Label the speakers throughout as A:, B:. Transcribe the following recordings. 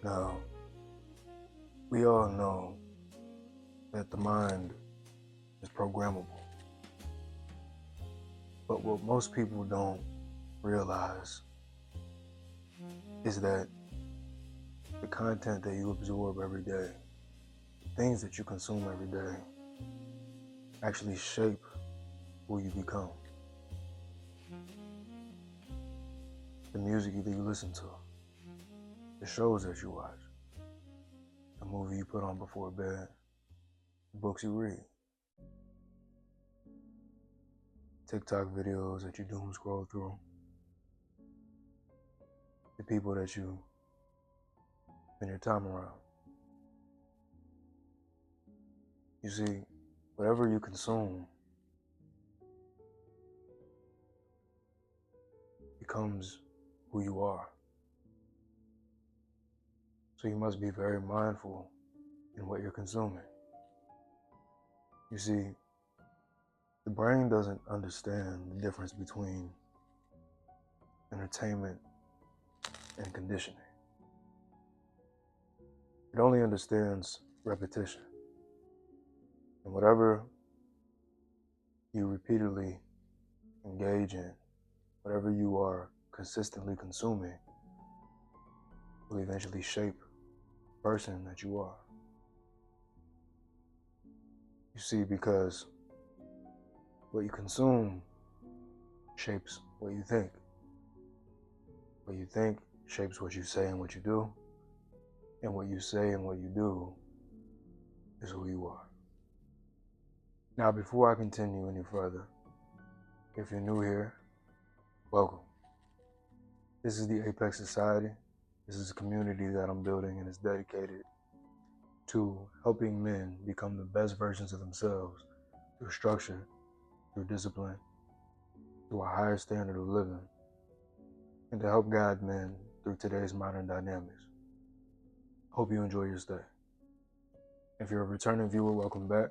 A: Now, we all know that the mind is programmable, but what most people don't realize is that the content that you absorb every day, things that you consume every day, actually shape who you become. The music that you listen to, the shows that you watch, the movie you put on before bed, the books you read, TikTok videos that you doom scroll through, the people that you spend your time around. You see, whatever you consume becomes who you are. So you must be very mindful in what you're consuming. You see, the brain doesn't understand the difference between entertainment and conditioning. It only understands repetition. And whatever you repeatedly engage in, whatever you are consistently consuming, will eventually shape the person that you are. You see, because what you consume shapes what you think. What you think shapes what you say and what you do. And what you say and what you do is who you are. Now, before I continue any further, if you're new here, welcome. This is the Apex Society. This is a community that I'm building and is dedicated to helping men become the best versions of themselves through structure, through discipline, through a higher standard of living, and to help guide men through today's modern dynamics. Hope you enjoy your stay. If you're a returning viewer, welcome back.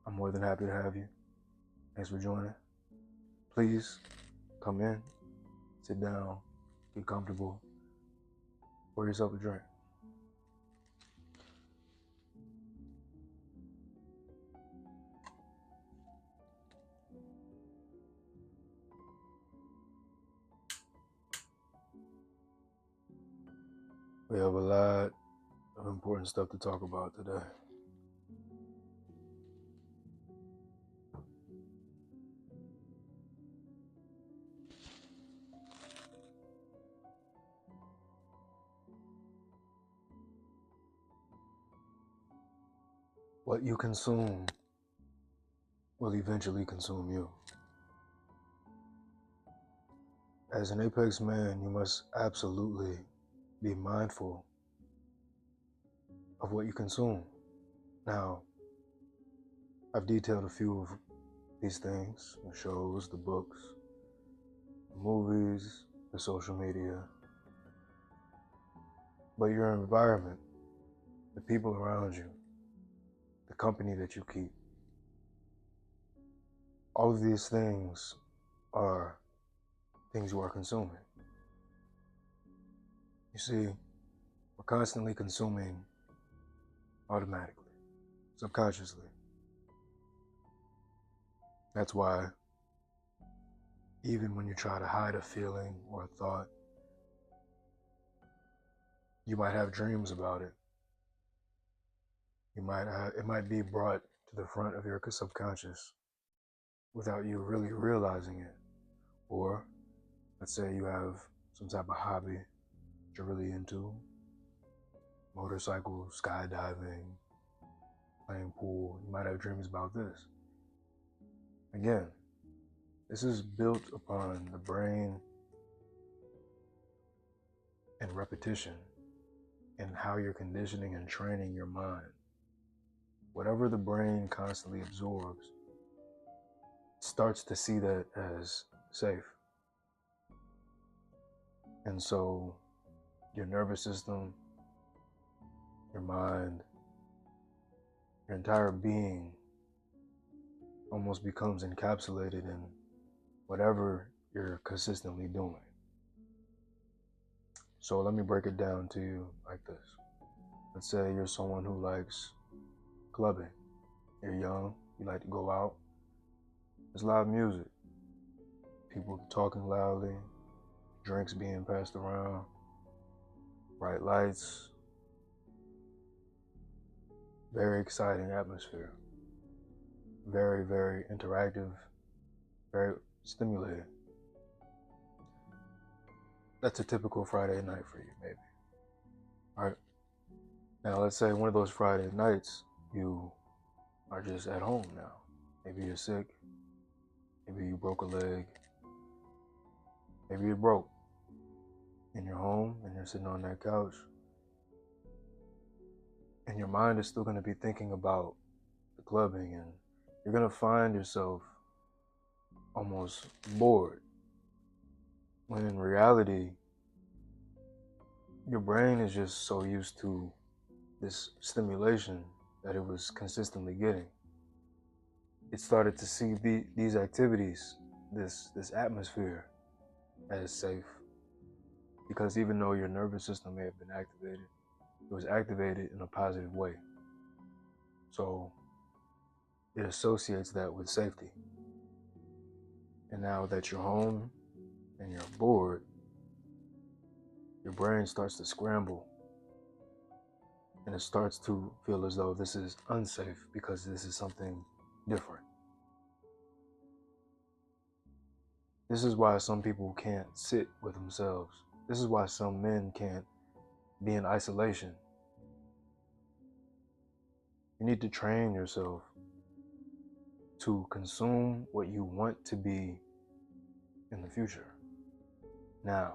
A: I'm more than happy to have you. Thanks for joining. Please come in, sit down, get comfortable, pour yourself a drink. We have a lot of important stuff to talk about today. What you consume will eventually consume you. As an Apex man, you must absolutely be mindful of what you consume. Now, I've detailed a few of these things, the shows, the books, the movies, the social media, but your environment, the people around you, the company that you keep, all of these things are things you are consuming. You see, we're constantly consuming automatically, subconsciously. That's why even when you try to hide a feeling or a thought, you might have dreams about it. It might be brought to the front of your subconscious without you really realizing it. Or let's say you have some type of hobby that you're really into, motorcycle, skydiving, playing pool. You might have dreams about this. Again, this is built upon the brain and repetition and how you're conditioning and training your mind. Whatever the brain constantly absorbs, starts to see that as safe. And so your nervous system, your mind, your entire being almost becomes encapsulated in whatever you're consistently doing. So let me break it down to you like this. Let's say you're someone who likes clubbing. You're young, you like to go out. There's loud music, people talking loudly, drinks being passed around, bright lights, very exciting atmosphere, very, very interactive, very stimulating. That's a typical Friday night for you, maybe. All right. Now, let's say one of those Friday nights, you are just at home now. Maybe you're sick. Maybe you broke a leg. Maybe you're broke. And you're home and you're sitting on that couch. And your mind is still going to be thinking about the clubbing, and you're going to find yourself almost bored. When in reality, your brain is just so used to this stimulation that it was consistently getting. It started to see these activities, this atmosphere as safe. Because even though your nervous system may have been activated, it was activated in a positive way. So it associates that with safety. And now that you're home and you're bored, your brain starts to scramble. And it starts to feel as though this is unsafe because this is something different. This is why some people can't sit with themselves. This is why some men can't be in isolation. You need to train yourself to consume what you want to be in the future. Now,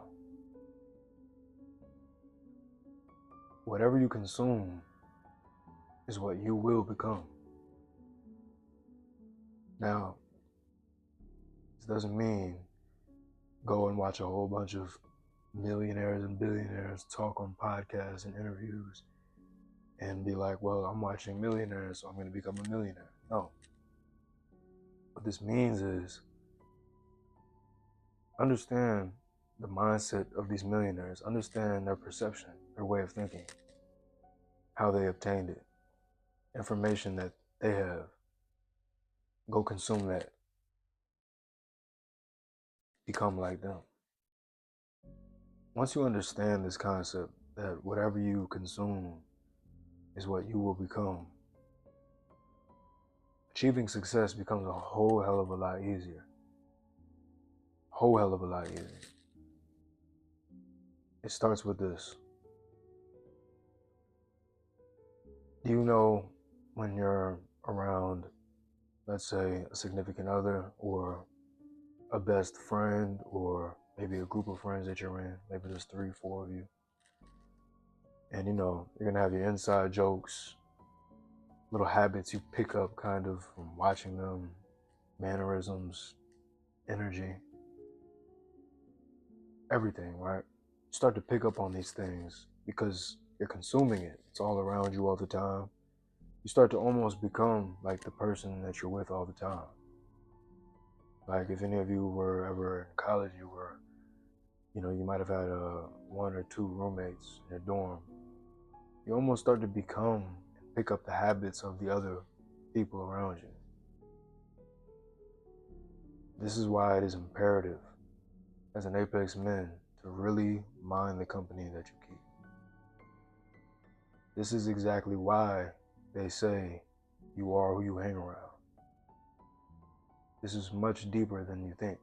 A: whatever you consume is what you will become. Now, this doesn't mean go and watch a whole bunch of millionaires and billionaires talk on podcasts and interviews and be like, well, I'm watching millionaires, so I'm going to become a millionaire. No. What this means is understand the mindset of these millionaires, understand their perception, their way of thinking, how they obtained it, information that they have. Go consume that. Become like them. Once you understand this concept that whatever you consume is what you will become, achieving success becomes a whole hell of a lot easier. Whole hell of a lot easier. It starts with this. Do you know when you're around, let's say, a significant other or a best friend or maybe a group of friends that you're in, maybe there's 3, 4 of you, and you're gonna have your inside jokes, little habits you pick up kind of from watching them, mannerisms, energy, everything, right? You start to pick up on these things because you're consuming it. It's all around you all the time. You start to almost become like the person that you're with all the time. Like if any of you were ever in college, you might have had 1 or 2 roommates in your dorm. You almost start to become and pick up the habits of the other people around you. This is why it is imperative as an apex man to really mind the company that you keep. This is exactly why they say you are who you hang around. This is much deeper than you think.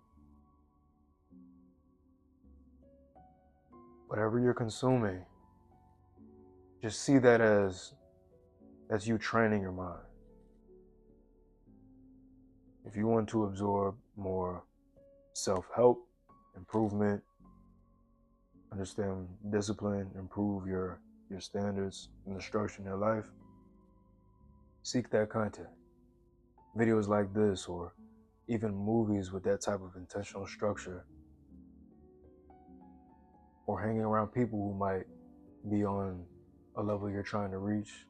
A: Whatever you're consuming, just see that as that's you training your mind. If you want to absorb more self-help, improvement, understand discipline, improve your standards and the structure in your life, seek that content. Videos like this, or even movies with that type of intentional structure, or hanging around people who might be on a level you're trying to reach,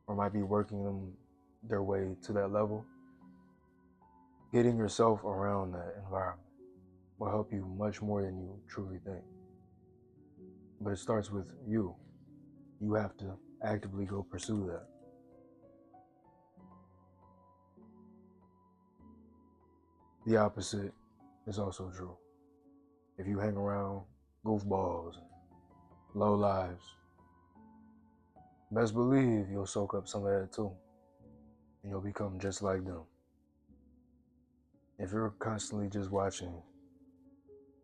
A: or might be working them their way to that level. Getting yourself around that environment will help you much more than you truly think. But it starts with you. You have to actively go pursue that. The opposite is also true. If you hang around goofballs and low lives, best believe you'll soak up some of that too. And you'll become just like them. If you're constantly just watching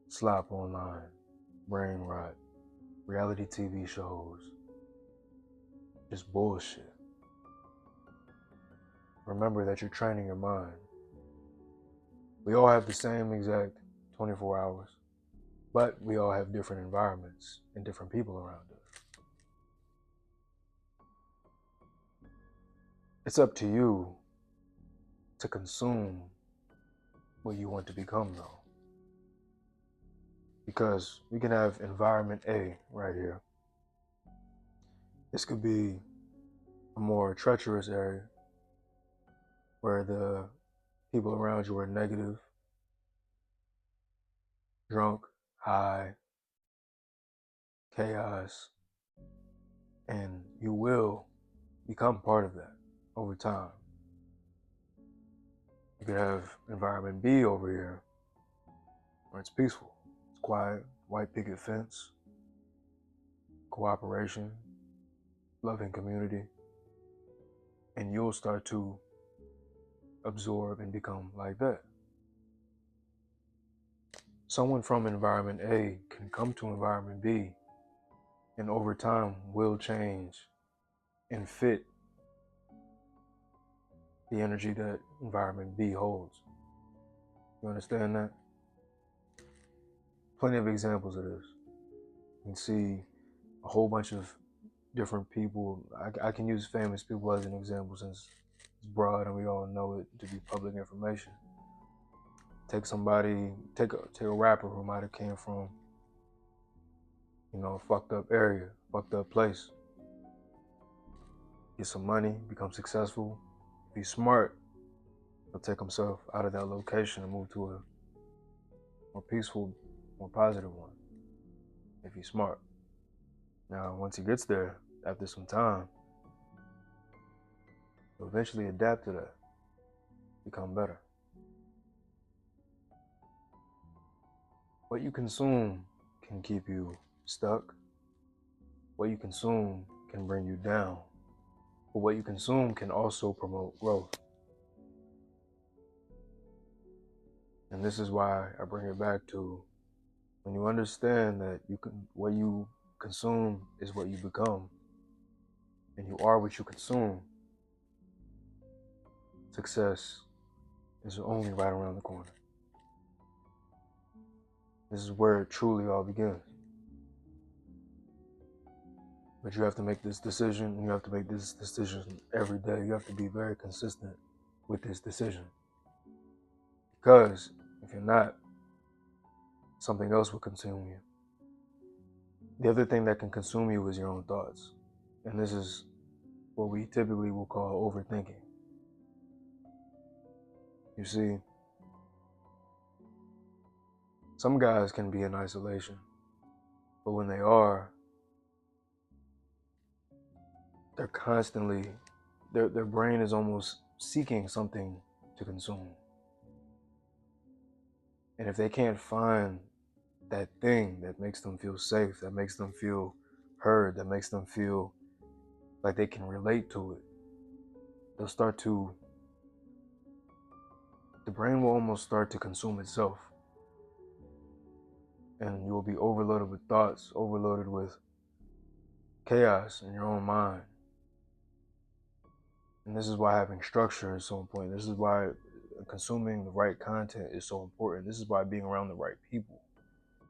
A: slop online, brain rot, reality TV shows, just bullshit, remember that you're training your mind. We all have the same exact 24 hours, but we all have different environments and different people around us. It's up to you to consume what you want to become, though. Because we can have environment A right here. This could be a more treacherous area where the people around you are negative, drunk, high, chaos, and you will become part of that over time. You could have environment B over here where it's peaceful, it's quiet, white picket fence, cooperation, loving community, and you'll start to absorb and become like that. Someone from environment A can come to environment B and over time will change and fit the energy that environment B holds. You understand that? Plenty of examples of this. You can see a whole bunch of different people. I can use famous people as an example since it's broad and we all know it to be public information. Take a rapper who might have came from, a fucked up area, fucked up place. Get some money, become successful. If he's smart, he'll take himself out of that location and move to a more peaceful, more positive one. If he's smart. Now, once he gets there, after some time, he'll eventually adapt to that, become better. What you consume can keep you stuck. What you consume can bring you down. But what you consume can also promote growth. And this is why I bring it back to when you understand that what you consume is what you become, and you are what you consume, success is only right around the corner. This is where it truly all begins. But you have to make this decision. You have to make this decision every day. You have to be very consistent with this decision. Because if you're not, something else will consume you. The other thing that can consume you is your own thoughts. And this is what we typically will call overthinking. You see, some guys can be in isolation, but when they are, they're constantly, their brain is almost seeking something to consume. And if they can't find that thing that makes them feel safe, that makes them feel heard, that makes them feel like they can relate to it, they'll start to, the brain will almost start to consume itself. And you'll be overloaded with thoughts, overloaded with chaos in your own mind. And this is why having structure is so important. This is why consuming the right content is so important. This is why being around the right people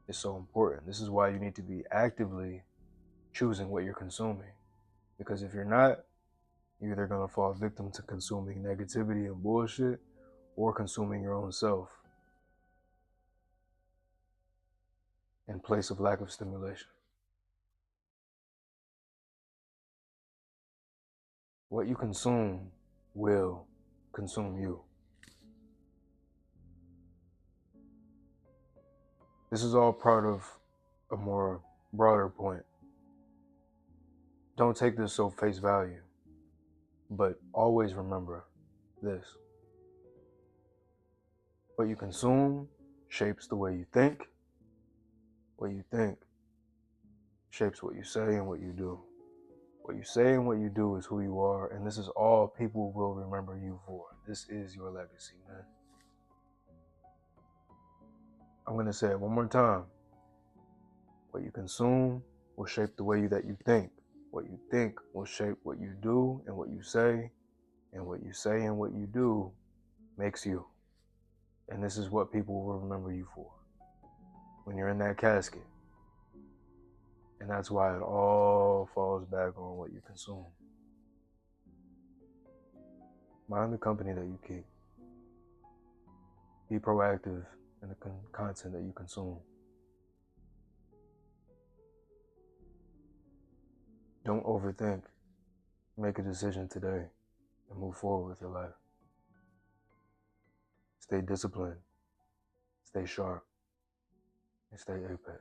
A: is so important. This is why you need to be actively choosing what you're consuming. Because if you're not, you're either going to fall victim to consuming negativity and bullshit or consuming your own self in place of lack of stimulation. What you consume will consume you. This is all part of a more broader point, don't take this so face value, but always remember this. What you consume shapes the way you think. What you think shapes what you say and what you do. What you say and what you do is who you are, and this is all people will remember you for. This is your legacy, man. I'm going to say it one more time. What you consume will shape the way that you think. What you think will shape what you do and what you say, and what you say and what you do makes you. And this is what people will remember you for when you're in that casket. And that's why it all falls back on what you consume. Mind the company that you keep. Be proactive in the content that you consume. Don't overthink. Make a decision today and move forward with your life. Stay disciplined, stay sharp, and stay apex.